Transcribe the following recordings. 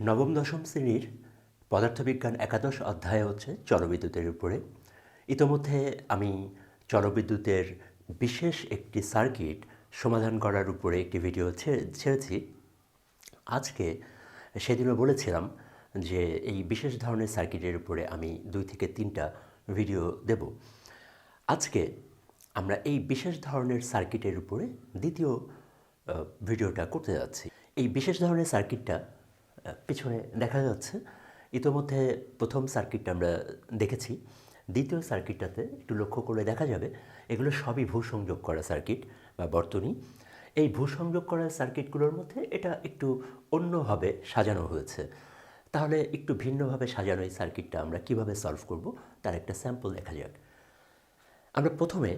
নবম দশম শ্রেণীর পদার্থবিজ্ঞান একাদশ অধ্যায় হচ্ছে জলবিদ্যুতের উপরে। ইতোমধ্যে আমি জলবিদ্যুতের বিশেষ একটি সার্কিট সমাধান করার উপরে একটি ভিডিও ছেড়েছি। আজকে সেদিনও বলেছিলাম যে এই বিশেষ ধরনের সার্কিটের উপরে আমি 2 থেকে 3টা ভিডিও দেব। আজকে আমরা এই বিশেষ ধরনের সার্কিটের উপরে দ্বিতীয় ভিডিওটা করতে যাচ্ছি। এই বিশেষ ধরনের সার্কিটটা পিছনে দেখা যাচ্ছে। ইতোমধ্যে প্রথম সার্কিটটা আমরা দেখেছি। দ্বিতীয় সার্কিটটাতে একটু লক্ষ্য করে দেখা যাবে এগুলো সবই ভূসংযোগ করা সার্কিট বা বর্তনী। এই ভূসংযোগ করা সার্কিটগুলোর মধ্যে এটা একটু অন্যভাবে সাজানো হয়েছে। তাহলে একটু ভিন্নভাবে সাজানো এই সার্কিটটা আমরা কিভাবে সলভ করব তার একটা স্যাম্পল দেখা যাক। আমরা প্রথমে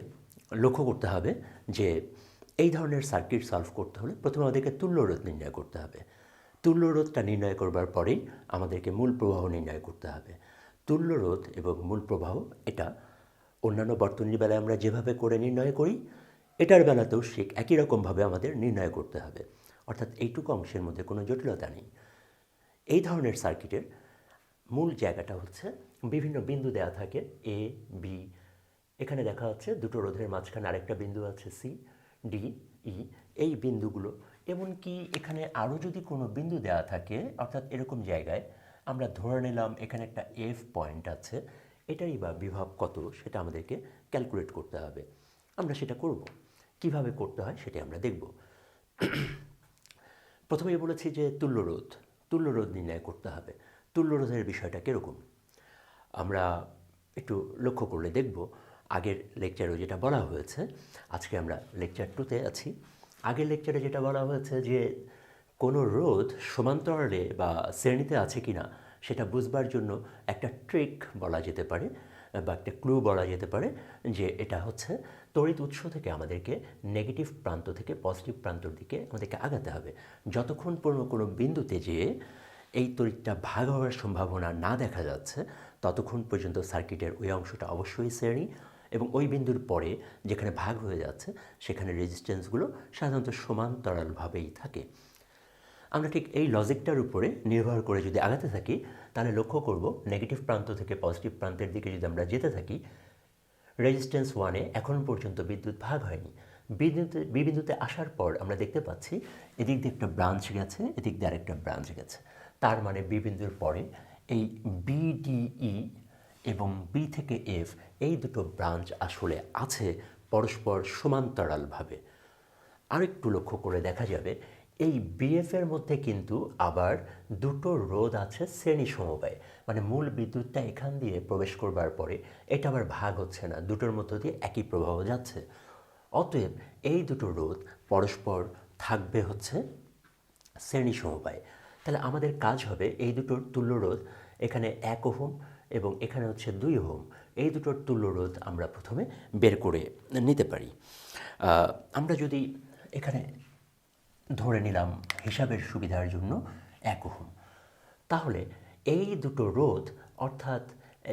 লক্ষ্য করতে হবে যে এই ধরনের সার্কিট সলভ করতে হলে প্রথমে আমাদেরকে তুল্যরোধ নির্ণয় করতে হবে। তুল্যরোধটা নির্ণয় করবার পরেই আমাদেরকে মূল প্রবাহ নির্ণয় করতে হবে। তুল্যরোধ এবং মূল প্রবাহ এটা অন্যান্য বর্তনীর বেলায় আমরা যেভাবে করে নির্ণয় করি এটার বেলাতেও ঠিক একই রকমভাবে আমাদের নির্ণয় করতে হবে। অর্থাৎ এইটুকু অংশের মধ্যে কোনো জটিলতা নেই। এই ধরনের সার্কিটের মূল জায়গাটা হচ্ছে বিভিন্ন বিন্দু দেওয়া থাকে এ বি। এখানে দেখা যাচ্ছে দুটো রোধের মাঝখানে আরেকটা বিন্দু আছে সি ডি ই। এই বিন্দুগুলো এমনকি এখানে আরও যদি কোনো বিন্দু দেওয়া থাকে অর্থাৎ এরকম জায়গায় আমরা ধরে নিলাম এখানে একটা এফ পয়েন্ট আছে, এটারই বা বিভব কত সেটা আমাদেরকে ক্যালকুলেট করতে হবে। আমরা সেটা করব। কিভাবে করতে হয় সেটা আমরা দেখব। প্রথমেই বলেছি যে তুল্যরোধ নির্ণয় করতে হবে। তুল্যরোধের বিষয়টা কীরকম আমরা একটু লক্ষ্য করলে দেখব। আগের লেকচারেও যেটা বলা হয়েছে, আজকে আমরা লেকচার 2তে আছি। আগের লেকচারে যেটা বলা হয়েছে যে কোনো রোধ সমান্তরালে বা শ্রেণীতে আছে কিনা সেটা বুঝবার জন্য একটা ট্রিক বলা যেতে পারে বা একটা ক্লু বলা যেতে পারে যে এটা হচ্ছে তড়িৎ উৎস থেকে আমাদেরকে নেগেটিভ প্রান্ত থেকে পজিটিভ প্রান্তর দিকে আমাদেরকে আগাতে হবে। যতক্ষণ পর্যন্ত কোনো বিন্দুতে যেয়ে এই তড়িৎটা ভাগ হওয়ার সম্ভাবনা না দেখা যাচ্ছে ততক্ষণ পর্যন্ত সার্কিটের ওই অংশটা অবশ্যই শ্রেণী, এবং ওই বিন্দুর পরে যেখানে ভাগ হয়ে যাচ্ছে সেখানে রেজিস্ট্যান্সগুলো সাধারণত সমান্তরালভাবেই থাকে। আমরা ঠিক এই লজিকটার উপরে নির্ভর করে যদি আগাতে থাকি তাহলে লক্ষ্য করব নেগেটিভ প্রান্ত থেকে পজিটিভ প্রান্তের দিকে যদি আমরা যেতে থাকি রেজিস্ট্যান্স 1-এ এখন পর্যন্ত বিদ্যুৎ ভাগ হয়নি। বিন্দুতে আসার পর আমরা দেখতে পাচ্ছি এদিক দিয়ে একটা ব্রাঞ্চ গেছে, এদিক দিয়ে আরেকটা ব্রাঞ্চ গেছে। তার মানে বি বিন্দুর পরে এই বিডিই এবং বি থেকে এফ এই দুটো ব্রাঞ্চ আসলে আছে পরস্পর সমান্তরালভাবে। আরেকটু লক্ষ্য করে দেখা যাবে এই বিএফের মধ্যে কিন্তু আবার দুটো রোধ আছে শ্রেণী সমবায়ে, মানে মূল বিদ্যুৎটা এখান দিয়ে প্রবেশ করবার পরে এটা আবার ভাগ হচ্ছে না, দুটোর মধ্য দিয়ে একই প্রবাহ যাচ্ছে। অতএব এই দুটো রোধ পরস্পর থাকবে হচ্ছে শ্রেণী সমবায়ে। তাহলে আমাদের কাজ হবে এই দুটোর তুল্যরোধ এখানে 1 ওহম এবং এখানে হচ্ছে 2 ওহম, এই দুটোর তুল্যরোধ আমরা প্রথমে বের করে নিতে পারি। আমরা যদি এখানে ধরে নিলাম হিসাবের সুবিধার জন্য 1 ওহম, তাহলে এই দুটো রোধ অর্থাৎ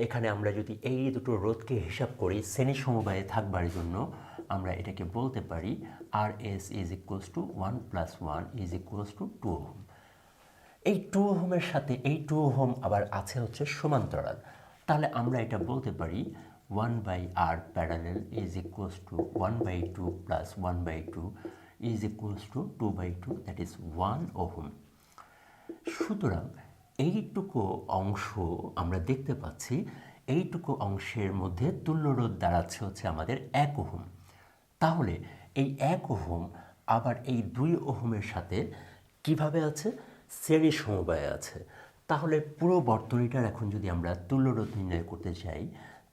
এখানে আমরা যদি এই দুটো রোধকে হিসাব করি শ্রেণী সমবায়ে থাকবার জন্য আমরা এটাকে বলতে পারি R S is equals to 1 + 1 is equals to 2 ohm. এই 2 ওহমের সাথে এই 2 ওহম আবার আছে হচ্ছে সমান্তরাল, তাহলে আমরা এটা বলতে পারি 1/r parallel is equals two 1/2 + 1/2 is equals two 2/2, that is 1 ohm. সুতরাং এইটুকু অংশ আমরা দেখতে পাচ্ছি, এইটুকু অংশের মধ্যে তুল্যরোধ দাঁড়াচ্ছে হচ্ছে আমাদের 1 ওহম। তাহলে এই 1 ওহম আবার এই 2 ওহমের সাথে কিভাবে আছে, শ্রেণী সমবায়ে আছে। তাহলে পুরো বর্তনীটার এখন যদি আমরা তুল্যরোধ নির্ণয় করতে চাই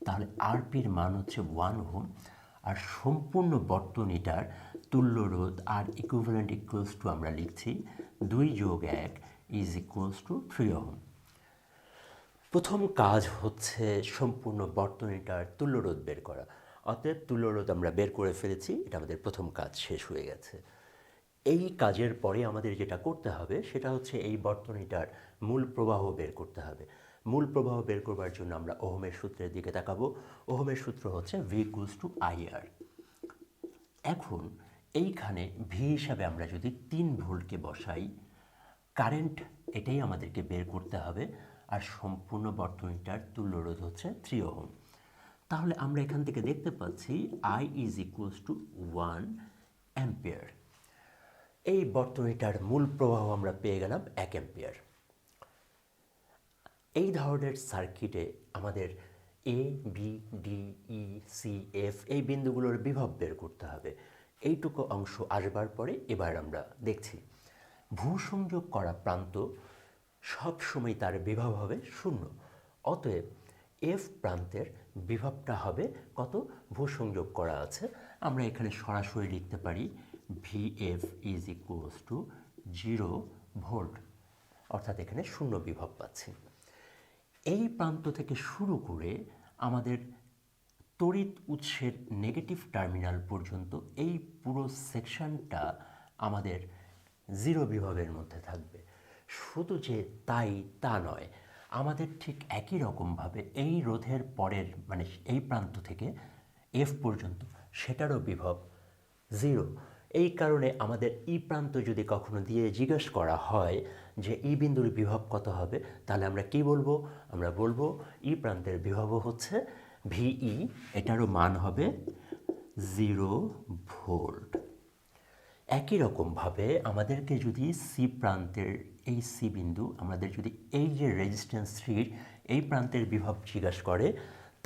তাহলে আরপির মান হচ্ছে 1 ওহম, আর সম্পূর্ণ বর্তনীটার তুল্যরোধ আর ইকুইভ্যালেন্ট ইকুয়ালস টু আমরা লিখছি 2 + 1 ইজ ইকুয়ালস টু 3 ওহম। প্রথম কাজ হচ্ছে সম্পূর্ণ বর্তনীটার তুল্যরোধ বের করা। অতএব তুল্যরোধ আমরা বের করে ফেলেছি, এটা আমাদের প্রথম কাজ শেষ হয়ে গেছে। এই কাজের পরে আমাদের যেটা করতে হবে সেটা হচ্ছে এই বর্তনীটার মূল প্রবাহ বের করতে হবে। মূল প্রবাহ বের করবার জন্য আমরা ওহমের সূত্রের দিকে তাকাবো। ওহমের সূত্র হচ্ছে ভি ইকুয়ালস টু আইআর। এখন এইখানে ভি হিসাবে আমরা যদি 3 ভোল্টকে বসাই কারেন্ট এটাই আমাদেরকে বের করতে হবে, আর সম্পূর্ণ বর্তনীটার তুল্যরোধ হচ্ছে 3 ওহম। তাহলে আমরা এখান থেকে দেখতে পাচ্ছি I is equals to 1 ampere. এই বর্তনীটার মূল প্রবাহ আমরা পেয়ে গেলাম 1 অ্যাম্পিয়ার। এই ধরনের সার্কিটে আমাদের A B D E C F এই বিন্দুগুলোর বিভব বের করতে হবে। এইটুকু অংশ আসবার পরে এবার আমরা দেখছি ভূসংযোগ করা প্রান্ত সবসময় তার বিভব হবে 0। অতএব এফ প্রান্তের বিভবটা হবে কত? ভূসংযোগ করা আছে, আমরা এখানে সরাসরি লিখতে পারি VF is equals two 0 volt, অর্থাৎ এখানে 0 বিভব পাচ্ছি। এই প্রান্ত থেকে শুরু করে আমাদের তড়িৎ উৎসের নেগেটিভ টার্মিনাল পর্যন্ত এই পুরো সেকশনটা আমাদের 0 বিভবের মধ্যে থাকবে। শুধু যে তাই তা নয়, আমাদের ঠিক একই রকমভাবে এই রোধের পরের মানে এই প্রান্ত থেকে এফ পর্যন্ত সেটারও বিভব 0। এই কারণে আমাদের ই প্রান্ত যদি কখনো দিয়ে জিজ্ঞেস করা হয় যে ই বিন্দুর বিভব কত হবে, তাহলে আমরা কি বলবো? আমরা বলবো ই প্রান্তের বিভব হচ্ছে ভিই, এটারও মান হবে 0 ভোল্ট। একই রকমভাবে আমাদেরকে যদি সি প্রান্তের এই সি বিন্দু আমাদের যদি এই যে রেজিস্ট্যান্স 3 এই প্রান্তের বিভব জিজ্ঞাসা করে,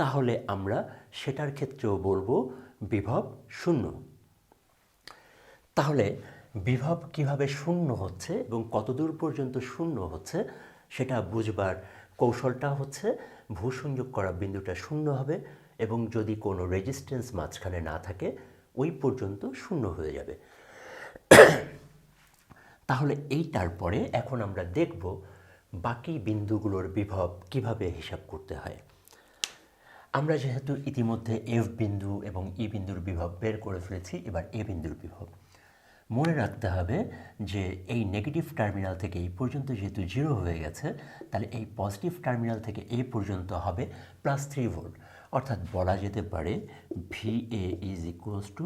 তাহলে আমরা সেটার ক্ষেত্রেও বলবো বিভব 0। তাহলে বিভব কিভাবে 0 হচ্ছে এবং কতদূর পর্যন্ত 0 হচ্ছে সেটা বুঝবার কৌশলটা হচ্ছে ভূসংযোগ করা বিন্দুটা 0 হবে এবং যদি কোনো রেজিস্ট্যান্স মাঝখানে না থাকে ওই পর্যন্ত 0 হয়ে যাবে। তাহলে এইটার পরে এখন আমরা দেখব বাকি বিন্দুগুলোর বিভব কিভাবে হিসাব করতে হয়। আমরা যেহেতু ইতিমধ্যে এফ বিন্দু এবং ই বিন্দুর বিভব বের করে ফেলেছি, এবার এ বিন্দুর বিভব মনে রাখতে হবে যে এই নেগেটিভ টার্মিনাল থেকে এই পর্যন্ত যেহেতু 0 হয়ে গেছে, তাহলে এই পজিটিভ টার্মিনাল থেকে এ পর্যন্ত হবে +3 ভোল্ট, অর্থাৎ বলা যেতে পারে VA is equals two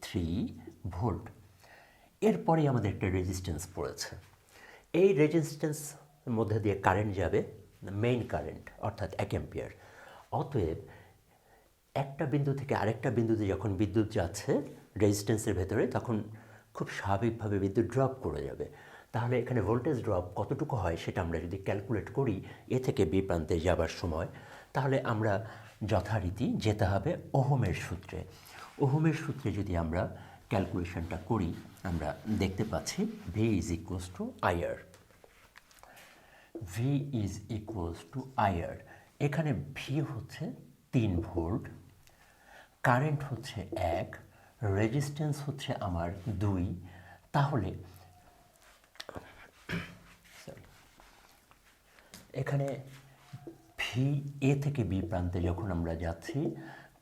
3 volt. এরপরে আমাদের একটা রেজিস্ট্যান্স পড়েছে, এই রেজিস্ট্যান্স মধ্যে দিয়ে কারেন্ট যাবে, মেইন কারেন্ট অর্থাৎ 1 অ্যাম্পিয়ার। অতএব একটা বিন্দু থেকে আরেকটা বিন্দুতে যখন বিদ্যুৎ যাচ্ছে রেজিস্ট্যান্সের ভেতরে, তখন খুব স্বাভাবিকভাবে বিদ্যুৎ ড্রপ করে যাবে। তাহলে এখানে ভোল্টেজ ড্রপ কতটুকু হয় সেটা আমরা যদি ক্যালকুলেট করি এ থেকে বি প্রান্তে যাবার সময়, তাহলে আমরা যথারীতি যেতে হবে ওহমের সূত্রে। ওহমের সূত্রে যদি আমরা ক্যালকুলেশনটা করি, আমরা দেখতে পাচ্ছি V is equals two IR। V is equals two IR। এখানে V হচ্ছে 3 ভোল্ট, কারেন্ট হচ্ছে 1, রেজিস্ট্যান্স হচ্ছে আমার 2। তাহলে এখানে ভি এ থেকে বি প্রান্তে যখন আমরা যাচ্ছি,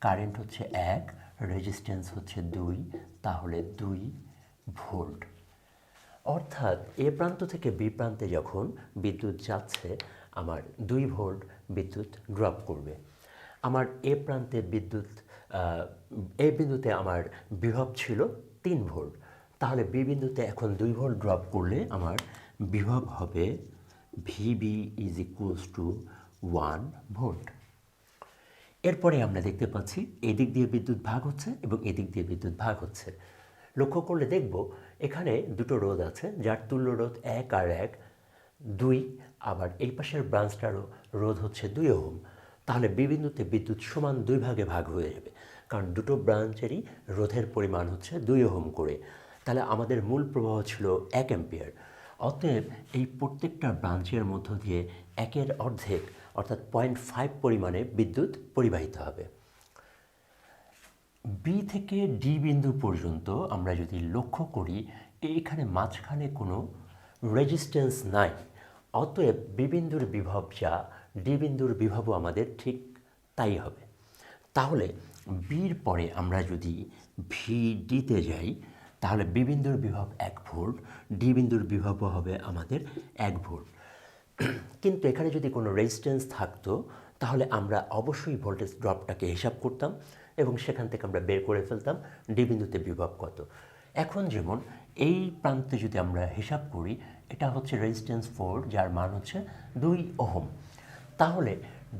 কারেন্ট হচ্ছে 1, রেজিস্ট্যান্স হচ্ছে 2, তাহলে 2 ভোল্ট। অর্থাৎ এ প্রান্ত থেকে বি প্রান্তে যখন বিদ্যুৎ যাচ্ছে আমার 2 ভোল্ট বিদ্যুৎ ড্রপ করবে। আমার এ প্রান্তে বিদ্যুৎ এই বিন্দুতে আমার বিভব ছিল 3 ভোল্ট, তাহলে বি বিন্দুতে এখন 2 ভোল্ট ড্রপ করলে আমার বিভব হবে VB is equals to 1 volt. এরপরে আমরা দেখতে পাচ্ছি এদিক দিয়ে বিদ্যুৎ ভাগ হচ্ছে এবং এদিক দিয়ে বিদ্যুৎ ভাগ হচ্ছে। লক্ষ্য করলে দেখব এখানে দুটো রোধ আছে যার তুল্য রোধ 1 আর 1 2, আবার এই পাশের ব্রাঞ্চটারও রোধ হচ্ছে 2 ওহম। তাহলে বি বিন্দুতে বিদ্যুৎ সমান 2 ভাগে ভাগ হয়ে যাবে, কারণ দুটো ব্রাঞ্চেরই রোধের পরিমাণ হচ্ছে 2 ওহম করে। তাহলে আমাদের মূল প্রবাহ ছিল 1 অ্যাম্পিয়ার। অতএব এই প্রত্যেকটা ব্রাঞ্চের মধ্য দিয়ে 1-এর অর্ধেক অর্থাৎ 0.5 পরিমাণে বিদ্যুৎ পরিবাহিত হবে। বি থেকে ডি বিন্দু পর্যন্ত আমরা যদি লক্ষ্য করি, এইখানে মাঝখানে কোনো রেজিস্ট্যান্স নাই। অতএব বি বিন্দুর বিভব যা ডি বিন্দুর বিভবও আমাদের ঠিক তাই হবে। তাহলে বির পরে আমরা যদি ভিডিতে যাই, তাহলে বি বিন্দুর বিভব 1 ভোল্ট, ডি বিন্দুর বিভবও হবে আমাদের 1 ভোল্ট। কিন্তু এখানে যদি কোনো রেজিস্ট্যান্স থাকতো তাহলে আমরা অবশ্যই ভোল্টেজ ড্রপটাকে হিসাব করতাম এবং সেখান থেকে আমরা বের করে ফেলতাম ডি বিন্দুতে বিভব কত। এখন যেমন এই প্রান্তে যদি আমরা হিসাব করি, এটা হচ্ছে রেজিস্ট্যান্স 4, যার মান হচ্ছে 2 ওহম। তাহলে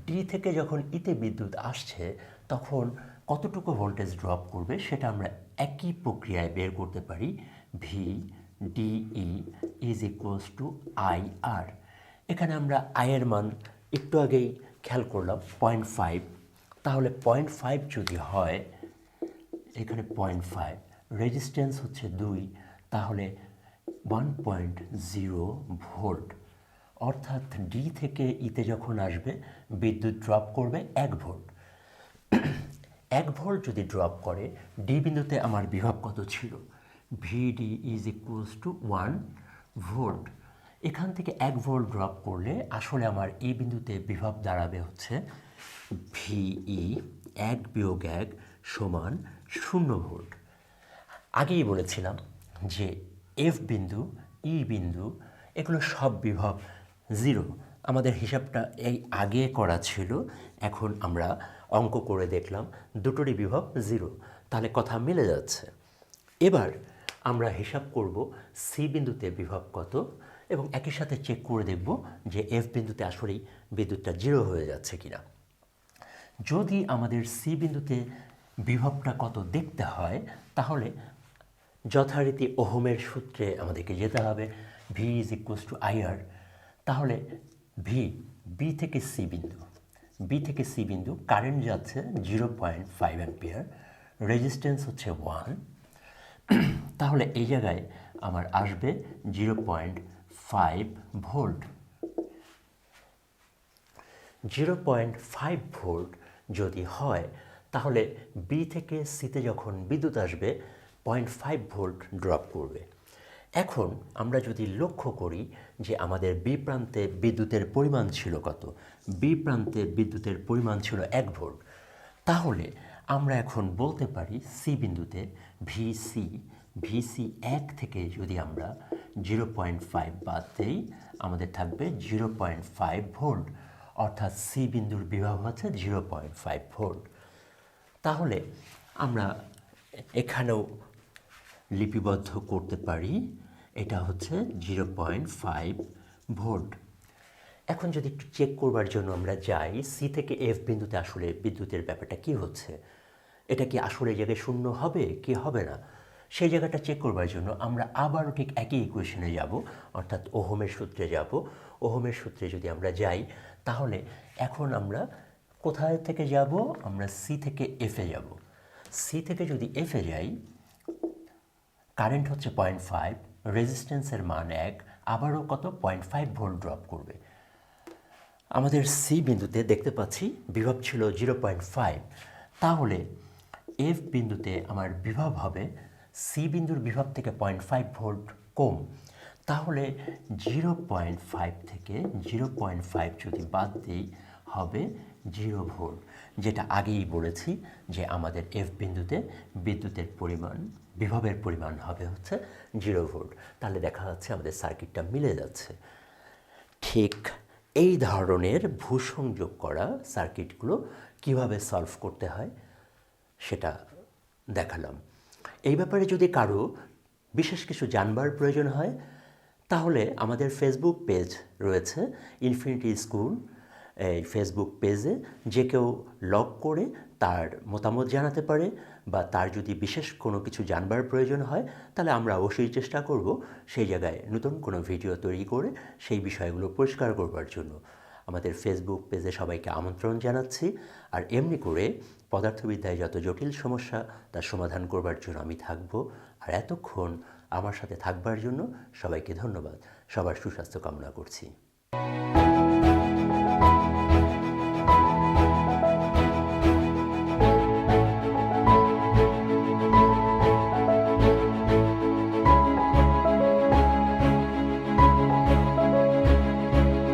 ডি থেকে যখন ইতে বিদ্যুৎ আসছে তখন কতটুকু ভোল্টেজ ড্রপ করবে সেটা আমরা একই প্রক্রিয়ায় বের করতে পারি। V DE is equals to I R. এখানে আমরা আয়ের মান একটু আগেই খেয়াল করলাম 0.5, তাহলে 0.5 যদি হয়, এখানে 0.5, রেজিস্ট্যান্স হচ্ছে 2, তাহলে 1.0 ভোল্ট। অর্থাৎ ডি থেকে ইতে যখন আসবে বিদ্যুৎ ড্রপ করবে 1 ভোল্ট। 1 ভোল্ট যদি ড্রপ করে, ডি বিন্দুতে আমার বিভব কত ছিল? ভিডি ইজ ইকুয়ালস টু 1 ভোল্ট। এখান থেকে 1 ভোল্ট ড্রপ করলে আসলে আমার এই বিন্দুতে বিভব দাঁড়াবে হচ্ছে ভিই 1 বিয়োগ 1 সমান 0 ভোল্ট। আগেই বলেছিলাম যে এফ বিন্দু, ই বিন্দু, এগুলো সব বিভব 0। আমাদের হিসাবটা এই আগে করা ছিল, এখন আমরা অঙ্ক করে দেখলাম দুটোরই বিভব 0, তাহলে কথা মিলে যাচ্ছে। এবার আমরা হিসাব করব সি বিন্দুতে বিভব কত এবং একই সাথে চেক করে দেখব যে এফ বিন্দুতে আসলেই বিদ্যুৎটা 0 হয়ে যাচ্ছে কিনা। যদি আমাদের সি বিন্দুতে বিভবটা কত দেখতে হয়, তাহলে যথারীতি ওহমের সূত্রে আমাদেরকে যেতে হবে। V is equals two IR. তাহলে বি থেকে সি বিন্দু কারেন্ট যাচ্ছে 0.5 অ্যাম্পিয়ার, রেজিস্ট্যান্স হচ্ছে 1, তাহলে এই জায়গায় আমার আসবে 0.5 ভোল্ট। 0.5 ভোল্ট যদি হয়, তাহলে বি থেকে সিতে যখন বিদ্যুৎ আসবে 0.5 ভোল্ট ড্রপ করবে। এখন আমরা যদি লক্ষ্য করি যে আমাদের বি প্রান্তে বিদ্যুতের পরিমাণ ছিল কত? বি প্রান্তে বিদ্যুতের পরিমাণ ছিল 1 ভোল্ট। তাহলে আমরা এখন বলতে পারি সি বিন্দুতে ভিসি 1 থেকে যদি আমরা 0.5 বাদ দেই, আমাদের থাকবে 0.5 ভোল্ট। অর্থাৎ সি বিন্দুর বিভব হচ্ছে 0.5 ভোল্ট। তাহলে আমরা এখানেও লিপিবদ্ধ করতে পারি, এটা হচ্ছে 0.5 ভোল্ট। এখন যদি একটু চেক করবার জন্য আমরা যাই সি থেকে এফ বিন্দুতে আসলে বিদ্যুতের ব্যাপারটা কি হচ্ছে, এটা কি আসলে জায়গায় শূন্য হবে কি হবে না, সেই জায়গাটা চেক করবার জন্য আমরা আবারও ঠিক একই ইকুয়েশনে যাব, অর্থাৎ ওহমের সূত্রে যাব। ওহমের সূত্রে যদি আমরা যাই, তাহলে এখন আমরা কোথায় থেকে যাব? আমরা সি থেকে এফে যাব। সি থেকে যদি এফে যাই, কারেন্ট হচ্ছে 0.5, রেজিস্ট্যান্সের মান 1, আবারও কত? 0.5 ভোল্ট ড্রপ করবে। আমাদের সি বিন্দুতে দেখতে পাচ্ছি বিভব ছিল 0.5, তাহলে এফ বিন্দুতে আমার বিভব হবে সি বিন্দুর বিভব থেকে 0.5 ভোল্ট কম। তাহলে 0.5 থেকে 0.5 যদি বাদ দিই হবে 0 ভোল্ট, যেটা আগেই বলেছি যে আমাদের এফ বিন্দুতে বিদ্যুতের পরিমাণ, বিভবের পরিমাণ হবে হচ্ছে 0 ভোল্ট। তাহলে দেখা যাচ্ছে আমাদের সার্কিটটা মিলে যাচ্ছে। ঠিক এই ধরনের ভূসংযোগ করা সার্কিটগুলো কিভাবে সলভ করতে হয় সেটা দেখালাম। এই ব্যাপারে যদি কারো বিশেষ কিছু জানবার প্রয়োজন হয়, তাহলে আমাদের ফেসবুক পেজ রয়েছে ইনফিনিটি স্কুল। এই ফেসবুক পেজে যে কেউ লগ করে তার মতামত জানাতে পারে, বা তার যদি বিশেষ কোনো কিছু জানবার প্রয়োজন হয়, তাহলে আমরা অবশ্যই চেষ্টা করব সেই জায়গায় নতুন কোনো ভিডিও তৈরি করে সেই বিষয়গুলো পরিষ্কার করবার জন্য। আমাদের ফেসবুক পেজে সবাইকে আমন্ত্রণ জানাচ্ছি। আর এমনি করে পদার্থবিদ্যায় যত জটিল সমস্যা তার সমাধান করবার জন্য আমি থাকব। আর এতক্ষণ আমার সাথে থাকবার জন্য সবাইকে ধন্যবাদ। সবার সুস্বাস্থ্য কামনা করছি।